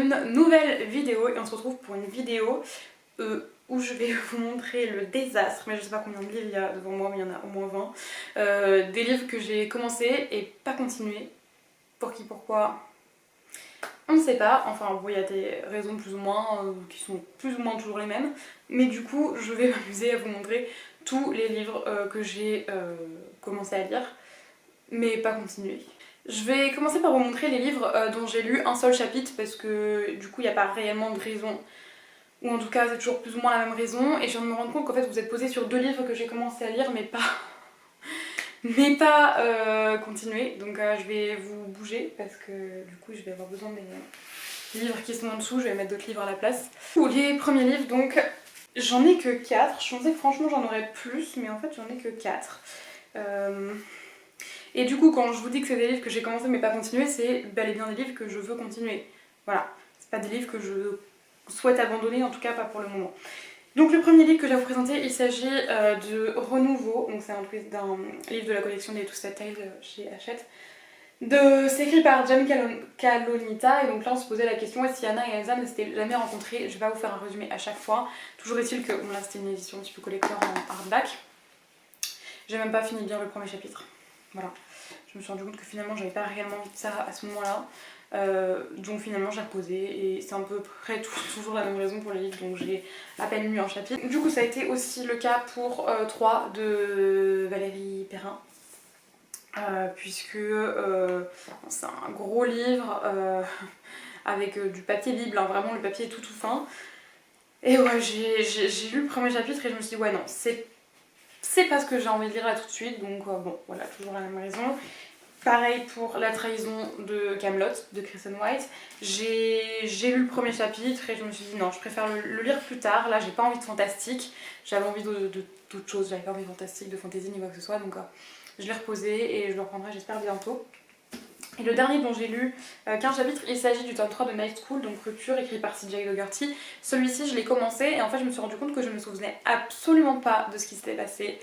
une nouvelle vidéo et on se retrouve pour une vidéo où je vais vous montrer le désastre, mais je sais pas combien de livres il y a devant moi, mais il y en a au moins 20, des livres que j'ai commencé et pas continué. Pour qui, pourquoi, on ne sait pas. Enfin bon, il y a des raisons plus ou moins qui sont plus ou moins toujours les mêmes, mais du coup je vais m'amuser à vous montrer tous les livres que j'ai commencé à lire mais pas continué. Je vais commencer par vous montrer les livres dont j'ai lu un seul chapitre parce que du coup il n'y a pas réellement de raison, ou en tout cas c'est toujours plus ou moins la même raison, et je viens de me rendre compte qu'en fait vous êtes posé sur deux livres que j'ai commencé à lire mais pas continuer, donc je vais vous bouger parce que du coup je vais avoir besoin de mes livres qui sont en dessous, je vais mettre d'autres livres à la place. Les premiers livres, donc j'en ai que 4, je pensais que franchement j'en aurais plus mais en fait j'en ai que 4. Et du coup, quand je vous dis que c'est des livres que j'ai commencé mais pas continué, c'est bel et bien des livres que je veux continuer. Voilà, c'est pas des livres que je souhaite abandonner, en tout cas pas pour le moment. Donc le premier livre que je vais vous présenter, il s'agit de Renouveau, donc c'est un livre de la collection des Twisted Tales chez Hachette. C'est écrit par Jamie Kalonita, et donc là on se posait la question est-ce qu'Anna et Elsa ne s'étaient jamais rencontrées. Je vais pas vous faire un résumé à chaque fois. Toujours est-il que bon, là c'était une édition un petit peu collector en hardback. J'ai même pas fini de lire le premier chapitre. Voilà. Je me suis rendu compte que finalement j'avais pas réellement envie de ça à ce moment-là. Donc finalement j'ai reposé et c'est à peu près toujours la même raison pour les livres, donc j'ai à peine lu un chapitre. Du coup ça a été aussi le cas pour 3 de Valérie Perrin. Puisque c'est un gros livre avec du papier bible, hein, vraiment le papier est tout fin. Et ouais, j'ai lu le premier chapitre et je me suis dit ouais non, c'est pas ce que j'ai envie de lire là tout de suite, donc bon voilà, toujours la même raison. Pareil pour La trahison de Camelot de Kristen White. J'ai lu le premier chapitre et je me suis dit non, je préfère le lire plus tard. Là j'ai pas envie de fantastique, j'avais envie d'autre chose, j'avais pas envie de fantastique, de fantasy ni quoi que ce soit, donc je l'ai reposé et je le reprendrai j'espère bientôt. Et le dernier dont j'ai lu 15 chapitres, il s'agit du tome 3 de Night School, donc Rupture, écrit par CJ Dougherty. Celui-ci je l'ai commencé et en fait je me suis rendu compte que je me souvenais absolument pas de ce qui s'était passé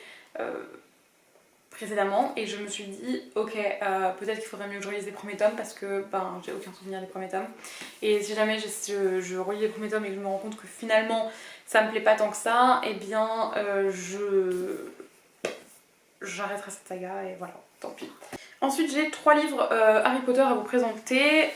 précédemment, et je me suis dit ok, peut-être qu'il faudrait mieux que je relise les premiers tomes parce que ben j'ai aucun souvenir des premiers tomes, et si jamais je relis les premiers tomes et que je me rends compte que finalement ça me plaît pas tant que ça, et bien j'arrêterai cette saga et voilà, tant pis. Ensuite j'ai 3 livres Harry Potter à vous présenter,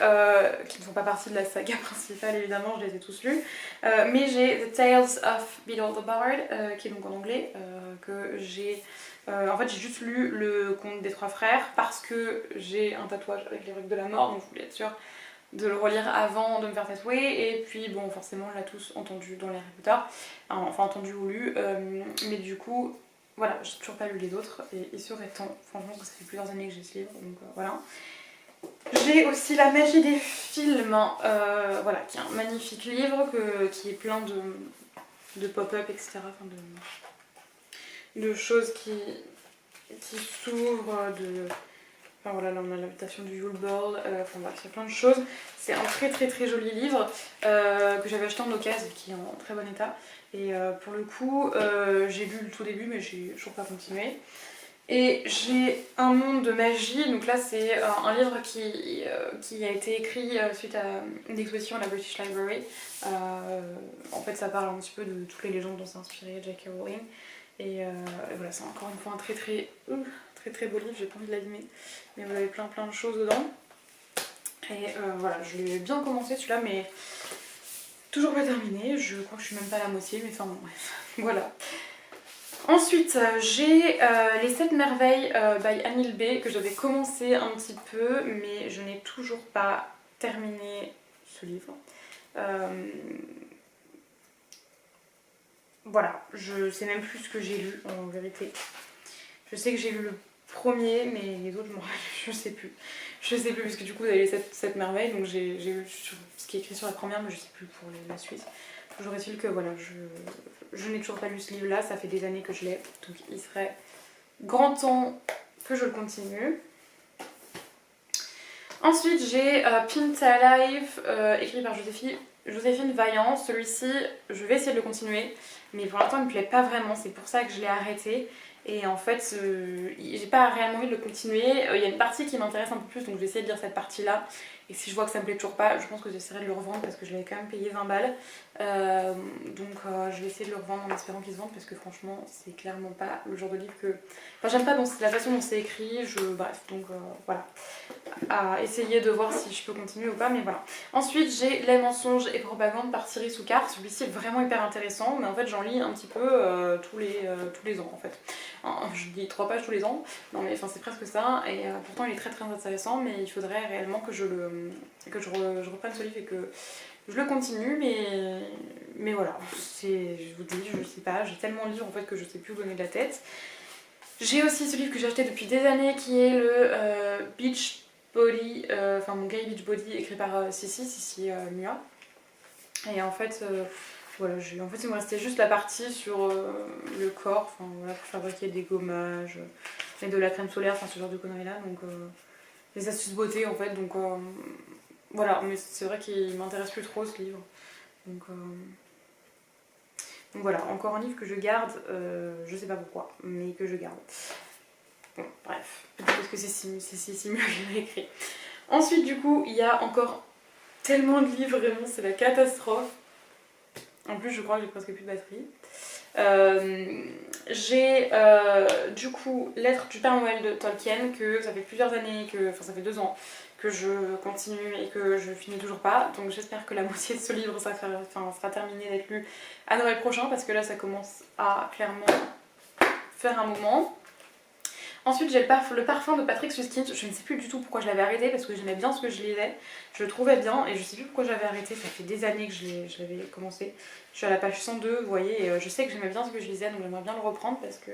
qui ne font pas partie de la saga principale évidemment, je les ai tous lus, mais j'ai The Tales of Beedle the Bard, qui est donc en anglais, que j'ai... en fait j'ai juste lu le conte des 3 frères parce que j'ai un tatouage avec les rues de la mort, donc je voulais être sûre de le relire avant de me faire tatouer, et puis bon forcément on l'a tous entendu dans les Harry Potter, enfin entendu ou lu, mais du coup voilà, j'ai toujours pas lu les autres et il serait temps, franchement ça fait plusieurs années que j'ai ce livre, donc voilà. J'ai aussi La magie des films, voilà, qui est un magnifique livre qui est plein de pop-up, etc. Enfin, de choses qui s'ouvrent, enfin voilà, là on a l'invitation du Yule Ball, enfin voilà, il y a plein de choses. C'est un très joli livre que j'avais acheté en occasion, qui est en très bon état. Et pour le coup, j'ai lu le tout début mais j'ai toujours pas continué. Et j'ai Un monde de magie, donc là c'est un livre qui a été écrit suite à une exposition à la British Library. En fait ça parle un petit peu de toutes les légendes dont s'est inspiré J.K. Rowling. Et voilà, c'est encore une fois un très beau livre, j'ai pas envie de l'abîmer, mais vous avez plein de choses dedans. Et voilà, je l'ai bien commencé celui-là, mais toujours pas terminé, je crois que je suis même pas à la moitié, mais enfin bon bref, voilà. Ensuite, j'ai Les 7 merveilles by Anil B, que j'avais commencé un petit peu, mais je n'ai toujours pas terminé ce livre. Voilà, je sais même plus ce que j'ai lu en vérité. Je sais que j'ai lu le premier, mais les autres, je sais plus. Je sais plus, parce que du coup vous avez les 7 merveilles, donc j'ai lu ce qui est écrit sur la première, mais je sais plus pour la suite. Toujours est-il que voilà, je n'ai toujours pas lu ce livre-là, ça fait des années que je l'ai, donc il serait grand temps que je le continue. Ensuite j'ai Pinned Alive, écrit par Joséphine Vaillant. Celui-ci, je vais essayer de le continuer, mais pour l'instant il me plaît pas vraiment, c'est pour ça que je l'ai arrêté. Et en fait, j'ai pas réellement envie de le continuer. Il y a une partie qui m'intéresse un peu plus, donc je vais essayer de lire cette partie-là. Et si je vois que ça me plaît toujours pas, je pense que j'essaierai de le revendre parce que je l'avais quand même payé 20 balles. Je vais essayer de le revendre en espérant qu'il se vende parce que franchement, c'est clairement pas le genre de livre que... Enfin, j'aime pas la façon dont c'est écrit, bref, voilà. À essayer de voir si je peux continuer ou pas, mais voilà. Ensuite, j'ai Les mensonges et propagande par Thierry Soucard. Celui-ci est vraiment hyper intéressant, mais en fait, j'en lis un petit peu tous les ans en fait. Je lis 3 pages tous les ans, non mais enfin c'est presque ça, et pourtant il est très très intéressant, mais il faudrait réellement que je reprenne ce livre et que je le continue, mais voilà, je vous dis, je sais pas, j'ai tellement de livres en fait que je sais plus où donner de la tête. J'ai aussi ce livre que j'ai acheté depuis des années qui est le Beach Body, mon Gay Beach Body écrit par Sissi Mua. Et en fait, voilà, en fait il me restait juste la partie sur le corps, voilà, pour fabriquer des gommages et de la crème solaire, ce genre de conneries là, donc des astuces beauté en fait, donc voilà, mais c'est vrai qu'il m'intéresse plus trop ce livre. Donc voilà, encore un livre que je garde, je sais pas pourquoi, mais que je garde. Bon, bref, peut-être parce que c'est si mieux que j'ai écrit. Ensuite, du coup, il y a encore tellement de livres, vraiment, c'est la catastrophe. En plus, je crois que j'ai presque plus de batterie. J'ai du coup Lettres du Père Noël de Tolkien, que ça fait plusieurs années, ça fait 2 ans que je continue et que je finis toujours pas. Donc j'espère que la moitié de ce livre sera terminé d'être lu à Noël prochain, parce que là ça commence à clairement faire un moment. Ensuite j'ai le parfum de Patrick Süskind. Je ne sais plus du tout pourquoi je l'avais arrêté, parce que j'aimais bien ce que je lisais, je le trouvais bien, et je sais plus pourquoi j'avais arrêté. Ça fait des années que je l'avais commencé. Je suis à la page 102, vous voyez, et je sais que j'aimais bien ce que je lisais, donc j'aimerais bien le reprendre parce que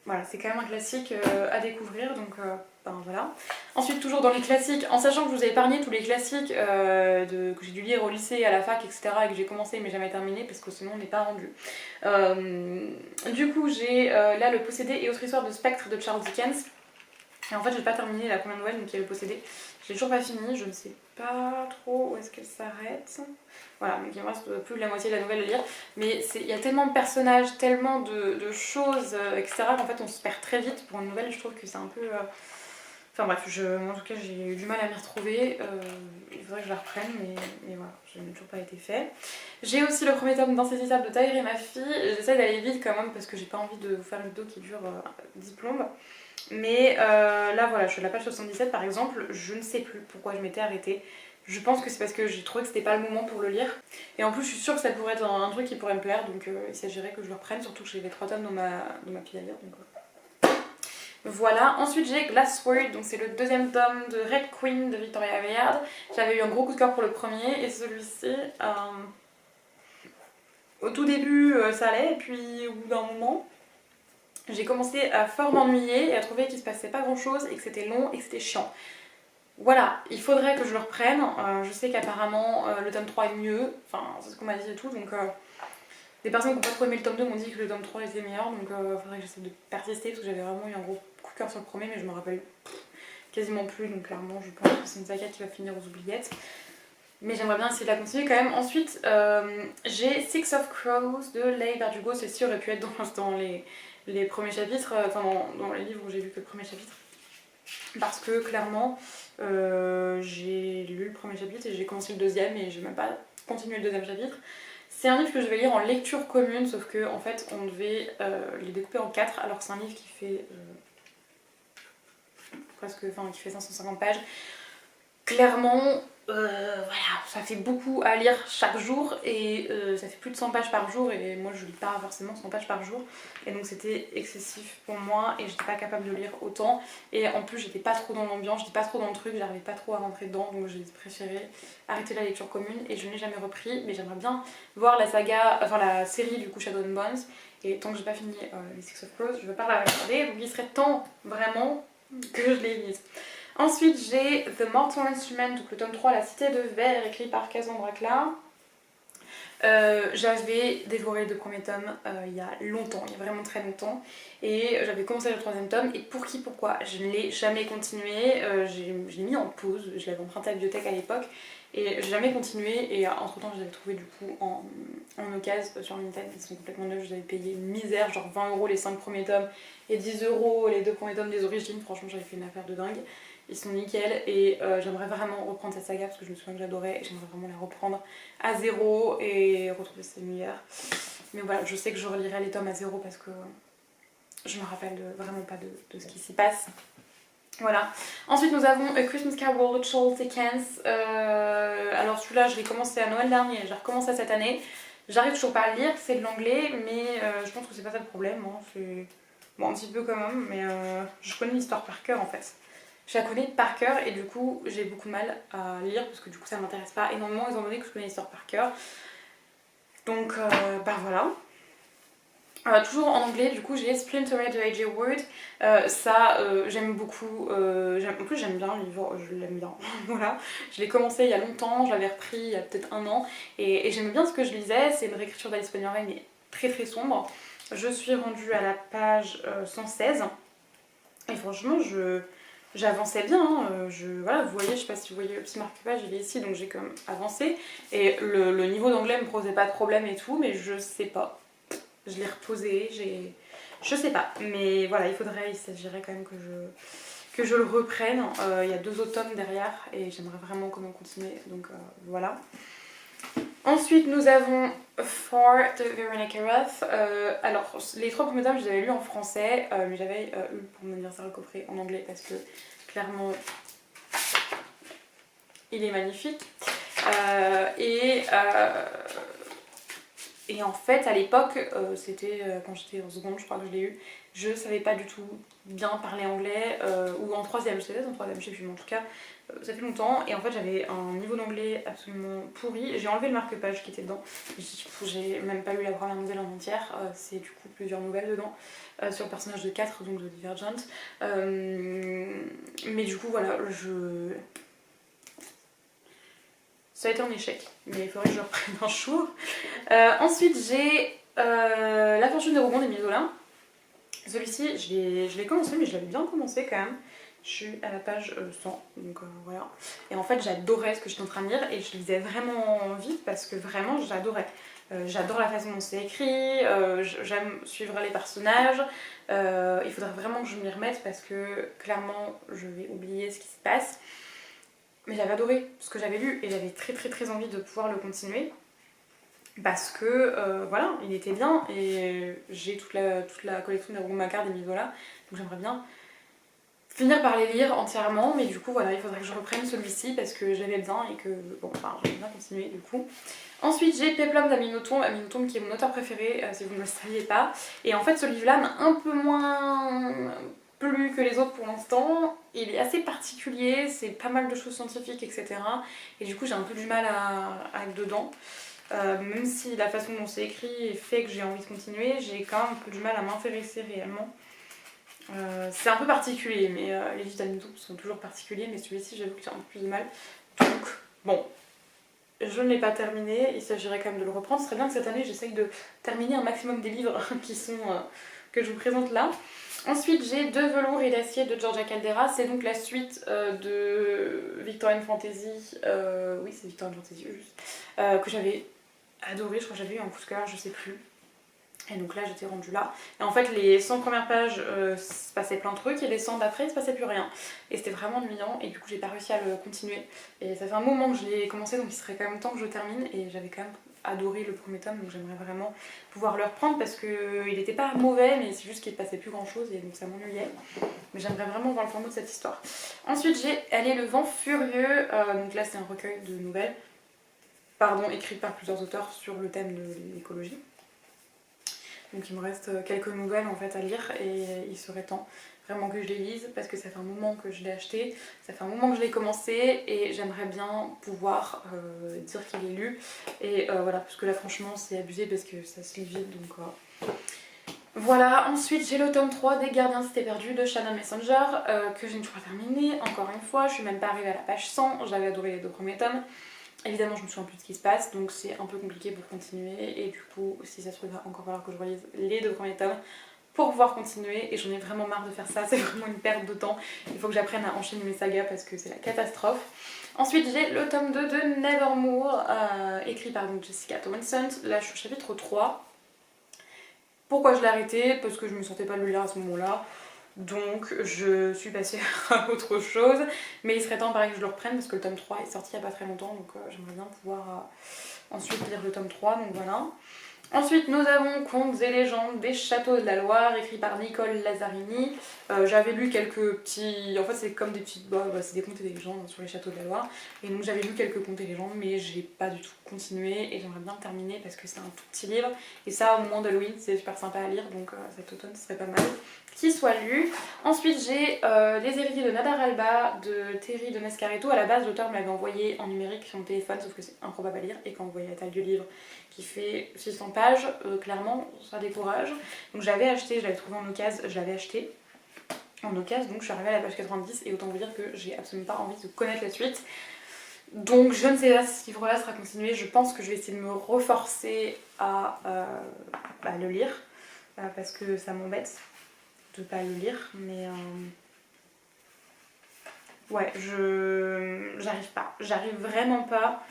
voilà, c'est quand même un classique à découvrir, donc voilà. Ensuite, toujours dans les classiques, en sachant que je vous ai épargné tous les classiques que j'ai dû lire au lycée, à la fac, etc., et que j'ai commencé mais jamais terminé parce que sinon on n'est pas rendu. Du coup, j'ai là Le Possédé et autre histoire de Spectre de Charles Dickens. Et en fait, j'ai pas terminé la première nouvelle, donc il y a Le Possédé. Je l'ai toujours pas fini, je ne sais pas trop où est-ce qu'elle s'arrête. Voilà, donc il me reste plus de la moitié de la nouvelle à lire. Mais il y a tellement de personnages, tellement de choses, etc., qu'en fait on se perd très vite. Pour une nouvelle, je trouve que c'est un peu... Enfin bref, moi, en tout cas j'ai eu du mal à m'y retrouver. Il faudrait que je la reprenne, mais voilà, je n'ai toujours pas été fait. J'ai aussi le premier tome d'Insaisissable de Tahir et ma fille. J'essaie d'aller vite quand même parce que j'ai pas envie de vous faire une vidéo qui dure 10 plombes. Mais là voilà, je suis à la page 77 par exemple, je ne sais plus pourquoi je m'étais arrêtée. Je pense que c'est parce que j'ai trouvé que c'était pas le moment pour le lire. Et en plus je suis sûre que ça pourrait être un truc qui pourrait me plaire, donc il s'agirait que je le reprenne, surtout que j'ai les 3 tomes dans ma pile à lire. Donc, voilà, ensuite j'ai Glassword, donc c'est le 2e tome de Red Queen de Victoria Aveyard. J'avais eu un gros coup de cœur pour le premier, et celui-ci, au tout début ça allait, et puis au bout d'un moment, j'ai commencé à fort m'ennuyer et à trouver qu'il se passait pas grand chose et que c'était long et que c'était chiant. Voilà, il faudrait que je le reprenne. Je sais qu'apparemment le tome 3 est mieux, c'est ce qu'on m'a dit et tout, donc des personnes qui n'ont pas trop aimé le tome 2 m'ont dit que le tome 3 était meilleur, donc il faudrait que j'essaie de persister parce que j'avais vraiment eu un gros coup de cœur sur le premier, mais je me rappelle quasiment plus, donc clairement je pense que c'est une saga qui va finir aux oubliettes. Mais j'aimerais bien essayer de la continuer quand même. Ensuite, j'ai Six of Crows de Leigh Bardugo. Celle-ci aurait pu être dans les premiers chapitres, dans les livres où j'ai vu que le premier chapitre. Parce que clairement, j'ai lu le premier chapitre et j'ai commencé le deuxième et j'ai même pas continué le 2e chapitre. C'est un livre que je vais lire en lecture commune, sauf que en fait on devait les découper en 4, alors que c'est un livre qui fait qui fait 550 pages. Clairement, voilà, ça fait beaucoup à lire chaque jour et ça fait plus de 100 pages par jour et moi je lis pas forcément 100 pages par jour et donc c'était excessif pour moi et j'étais pas capable de lire autant et en plus j'étais pas trop dans l'ambiance, j'étais pas trop dans le truc, j'arrivais pas trop à rentrer dedans, donc j'ai préféré arrêter la lecture commune et je n'ai jamais repris. Mais j'aimerais bien voir la série du coup Shadow and Bones, et tant que j'ai pas fini les Six of Crows, je veux pas la regarder, donc il serait temps vraiment que je les lise. Ensuite j'ai The Mortal Instrument, donc le tome 3, La Cité de Verre, écrit par Cassandra Clare. J'avais dévoré les 2 premiers tomes il y a longtemps, il y a vraiment très longtemps, et j'avais commencé le 3e tome, et pour qui, pourquoi, je ne l'ai jamais continué, je l'ai mis en pause, je l'avais emprunté à la bibliothèque à l'époque, et j'ai jamais continué, et entre temps je l'avais trouvé du coup en occasion sur Vinted, ils sont complètement neufs, je les avais payés une misère, genre 20€ les 5 premiers tomes, et 10€ les 2 premiers tomes des origines, franchement j'avais fait une affaire de dingue. Ils sont nickel et j'aimerais vraiment reprendre cette saga parce que je me souviens que j'adorais et j'aimerais vraiment la reprendre à 0 et retrouver ses meilleurs. Mais voilà, je sais que je relirai les tomes à 0 parce que je me rappelle vraiment pas de ce qui s'y passe. Voilà. Ensuite nous avons A Christmas Carol de Charles Dickens. Alors celui-là je l'ai commencé à Noël dernier, j'ai recommencé cette année. J'arrive toujours pas à le lire, c'est de l'anglais, mais je pense que c'est pas ça le problème. Hein. C'est bon, un petit peu quand même, mais je connais l'histoire par cœur en fait. Je la connais par cœur et du coup j'ai beaucoup de mal à lire parce que du coup ça m'intéresse pas énormément étant donné que je connais l'histoire par cœur. Donc bah voilà. Toujours en anglais, du coup j'ai Splinter de A.J. Ward. J'aime beaucoup. En plus j'aime bien le livre, je l'aime bien. Voilà. Je l'ai commencé il y a longtemps, je l'avais repris il y a peut-être 1 an et j'aimais bien ce que je lisais. C'est une réécriture d'Alice Wonderland mais très très sombre. Je suis rendue à la page 116 et franchement j'avançais bien, hein. Voilà, vous voyez, je sais pas si vous voyez le petit marque-page, il est ici, donc j'ai quand même avancé. Et le niveau d'anglais me posait pas de problème et tout, mais je sais pas. Je l'ai reposé, je sais pas. Mais voilà, il s'agirait quand même que je le reprenne. Il y a 2 autres tomes derrière et j'aimerais vraiment comment continuer, donc voilà. Ensuite, nous avons For de Veronica Roth. Alors, les 3 premiers tomes, je les avais lus en français, mais j'avais eu pour mon anniversaire le coffret en anglais parce que clairement, il est magnifique. Et en fait, à l'époque, c'était quand j'étais en seconde, je crois que je l'ai eu, je savais pas du tout bien parler anglais, ou en 3ème, je sais pas, en 3ème, je sais plus, mais en tout cas, ça fait longtemps, et en fait j'avais un niveau d'anglais absolument pourri. J'ai enlevé le marque-page qui était dedans, j'ai même pas lu la première nouvelle en entière, c'est du coup plusieurs nouvelles dedans, sur le personnage de 4, donc de Divergent. Mais du coup, voilà, ça a été un échec, mais il faudrait que je le reprenne un jour. Ensuite, j'ai La Fortune de Rougon d'Émile Zola. Celui-ci, je l'ai commencé, mais je l'avais bien commencé quand même. Je suis à la page 100, donc voilà. Et en fait, j'adorais ce que j'étais en train de lire et je lisais vraiment vite parce que vraiment, j'adorais. J'adore la façon dont c'est écrit, j'aime suivre les personnages. Il faudrait vraiment que je m'y remette parce que clairement, je vais oublier ce qui se passe. Mais j'avais adoré ce que j'avais lu et j'avais très très très envie de pouvoir le continuer. Parce que voilà, il était bien et j'ai toute la collection des Rougon Macquart d'Émile Zola, donc j'aimerais bien finir par les lire entièrement, mais du coup voilà, il faudrait que je reprenne celui-ci parce que j'aimais bien et que bon, enfin j'aimerais bien continuer du coup. Ensuite j'ai Péplum d'Amélie Nothomb qui est mon auteur préféré si vous ne le saviez pas, et en fait ce livre-là m'a un peu moins plu que les autres pour l'instant. Il est assez particulier, c'est pas mal de choses scientifiques etc. Et du coup j'ai un peu du mal à être dedans. Même si la façon dont c'est écrit fait que j'ai envie de continuer, j'ai quand même un peu du mal à m'intéresser réellement. C'est un peu particulier, mais les livres d'Amélie Nothomb sont toujours particuliers, mais celui-ci j'avoue que j'ai un peu plus de mal. Donc bon, je ne l'ai pas terminé, il s'agirait quand même de le reprendre. Ce serait bien que cette année j'essaye de terminer un maximum des livres qui sont, que je vous présente là. Ensuite j'ai De velours et d'acier de Georgia Caldera, c'est donc la suite de Victorian Fantasy, oui c'est Victorian Fantasy juste, que j'avais adoré, je crois que j'avais eu un coup de cœur, je sais plus. Et donc là j'étais rendue là. Et en fait les 100 premières pages se passait plein de trucs et les 100 d'après il se passait plus rien. Et c'était vraiment ennuyant et du coup j'ai pas réussi à le continuer. Et ça fait un moment que je l'ai commencé donc il serait quand même temps que je termine et j'avais quand même adoré le premier tome donc j'aimerais vraiment pouvoir le reprendre parce qu'il était pas mauvais mais c'est juste qu'il ne passait plus grand chose et donc ça m'ennuyait. Mais j'aimerais vraiment voir le format de cette histoire. Ensuite j'ai Elle est le vent furieux, donc là c'est un recueil de nouvelles, écrites par plusieurs auteurs sur le thème de l'écologie. Donc il me reste quelques nouvelles en fait à lire et il serait temps vraiment que je les lise parce que ça fait un moment que je l'ai acheté, ça fait un moment que je l'ai commencé et j'aimerais bien pouvoir dire qu'il est lu. Et voilà, parce que là franchement c'est abusé parce que ça se lit vite donc voilà. Ensuite j'ai le tome 3 des Gardiens Cité Perdue de Shannon Messenger que je n'ai toujours pas terminé, encore une fois, je suis même pas arrivée à la page 100, j'avais adoré les 2 premiers tomes. Évidemment je me souviens plus de ce qui se passe, donc c'est un peu compliqué pour continuer, et du coup si ça se trouve il va encore falloir que je relise les 2 premiers tomes pour pouvoir continuer, et j'en ai vraiment marre de faire ça, c'est vraiment une perte de temps. Il faut que j'apprenne à enchaîner mes sagas parce que c'est la catastrophe. Ensuite j'ai le tome 2 de Nevermore, écrit par donc Jessica Townsend. Là je suis au chapitre 3. Pourquoi je l'ai arrêté? Parce que je me sentais pas de le lire à ce moment-là. Donc je suis passée à autre chose. Mais il serait temps pareil que je le reprenne parce que le tome 3 est sorti il n'y a pas très longtemps. Donc j'aimerais bien pouvoir ensuite lire le tome 3. Donc voilà. Ensuite nous avons Contes et légendes des châteaux de la Loire, écrit par Nicole Lazzarini. J'avais lu quelques petits... En fait c'est comme des petits... c'est des contes et des légendes sur les châteaux de la Loire. Et donc j'avais lu quelques contes et légendes mais j'ai pas du tout continué. Et j'aimerais bien le terminer parce que c'est un tout petit livre. Et ça au moment d'Halloween c'est super sympa à lire. Donc cet automne ce serait pas mal qu'il soit lu. Ensuite j'ai Les héritiers de Nadar Alba de Terry de Mescareto. À la base l'auteur me l'avait envoyé en numérique sur mon téléphone sauf que c'est improbable à lire. Et quand vous voyez la taille du livre qui fait 600 pages, clairement ça décourage. Donc j'avais acheté, je l'avais trouvé en occasion, je l'avais acheté en occasion, donc je suis arrivée à la page 90 et autant vous dire que j'ai absolument pas envie de connaître la suite. Donc je ne sais pas si ce livre-là sera continué, je pense que je vais essayer de me reforcer à le lire, parce que ça m'embête de pas le lire, mais ouais, j'arrive vraiment pas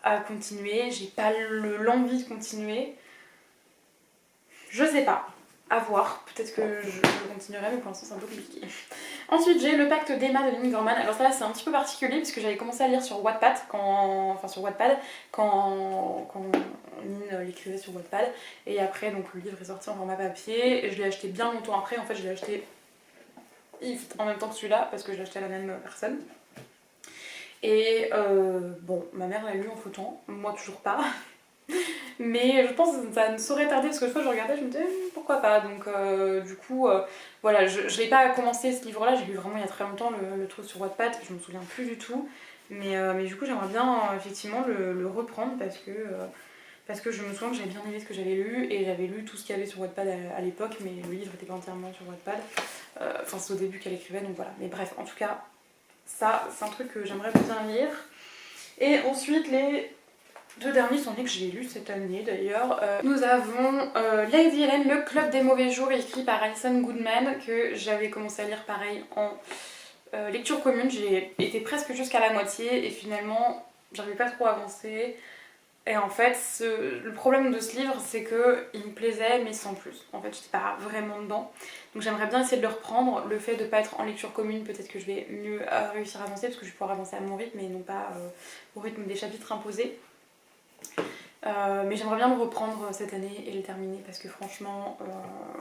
à continuer, j'ai pas l'envie de continuer. Je sais pas, à voir, peut-être que je continuerai mais pour l'instant c'est un peu compliqué. Ensuite j'ai Le Pacte d'Emma de Lynn Gorman. Alors ça là c'est un petit peu particulier puisque j'avais commencé à lire sur Wattpad quand Lynn l'écrivait sur Wattpad, et après donc le livre est sorti en format papier et je l'ai acheté bien longtemps après. En fait je l'ai acheté en même temps que celui-là parce que je l'ai acheté à la même personne. Et bon, ma mère l'a lu en flottant, moi toujours pas. Mais je pense que ça ne saurait tarder parce que une fois je regardais, je me disais pourquoi pas. Donc du coup, voilà, je n'ai pas commencé ce livre-là, j'ai lu vraiment il y a très longtemps le truc sur Wattpad, je me souviens plus du tout. Mais du coup, j'aimerais bien effectivement le reprendre parce que je me souviens que j'avais bien aimé ce que j'avais lu et j'avais lu tout ce qu'il y avait sur Wattpad à l'époque, mais le livre était pas entièrement sur Wattpad. Enfin, c'est au début qu'elle écrivait, donc voilà. Mais bref, en tout cas, ça, c'est un truc que j'aimerais bien lire. Et ensuite, les 2 derniers sont nés que j'ai lus cette année d'ailleurs. Nous avons Lady Helen, le club des mauvais jours, écrit par Alison Goodman, que j'avais commencé à lire pareil en lecture commune. J'ai été presque jusqu'à la moitié et finalement j'arrivais pas trop à avancer. Et en fait, le problème de ce livre, c'est qu'il me plaisait, mais sans plus. En fait, j'étais pas vraiment dedans. Donc j'aimerais bien essayer de le reprendre. Le fait de pas être en lecture commune, peut-être que je vais mieux réussir à avancer, parce que je vais pouvoir avancer à mon rythme et non pas au rythme des chapitres imposés. Mais j'aimerais bien le reprendre cette année et le terminer, parce que franchement,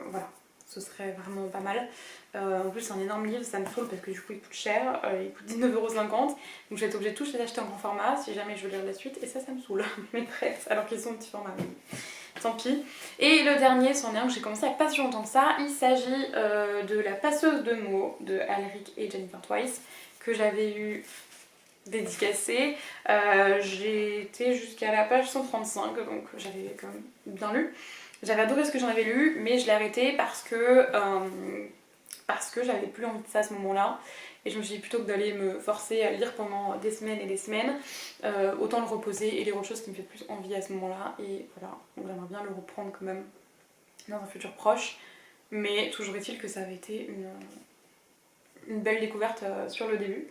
voilà, ce serait vraiment pas mal. En plus c'est un énorme livre, ça me saoule parce que du coup il coûte cher, il coûte 19,50€, donc je vais être obligée de tous les acheter en grand format si jamais je veux lire la suite, et ça me saoule, mais bref, alors qu'ils sont en petit format, mais tant pis. Et le dernier, c'en est un que j'ai commencé il n'y a pas si longtemps que ça, il s'agit de La passeuse de mots de Alric et Jennifer Twice, que j'avais eu dédicacé. J'ai été jusqu'à la page 135, donc j'avais quand même bien lu. J'avais adoré ce que j'en avais lu, mais je l'ai arrêté parce que j'avais plus envie de ça à ce moment-là. Et je me suis dit plutôt que d'aller me forcer à lire pendant des semaines et des semaines, autant le reposer et lire autre chose qui me fait plus envie à ce moment-là. Et voilà, donc j'aimerais bien le reprendre quand même dans un futur proche. Mais toujours est-il que ça avait été une belle découverte sur le début.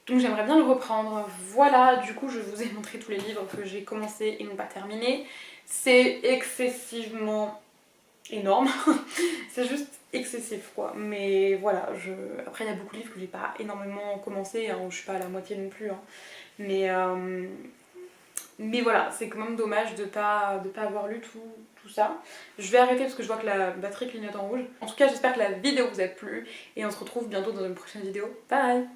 Donc j'aimerais bien le reprendre. Voilà, du coup je vous ai montré tous les livres que j'ai commencé et non pas terminé. C'est excessivement énorme, c'est juste excessif quoi. Mais voilà, après il y a beaucoup de livres que j'ai pas énormément commencé, hein, je suis pas à la moitié non plus. Hein. Mais voilà, c'est quand même dommage de pas avoir lu tout ça. Je vais arrêter parce que je vois que la batterie clignote en rouge. En tout cas j'espère que la vidéo vous a plu et on se retrouve bientôt dans une prochaine vidéo. Bye!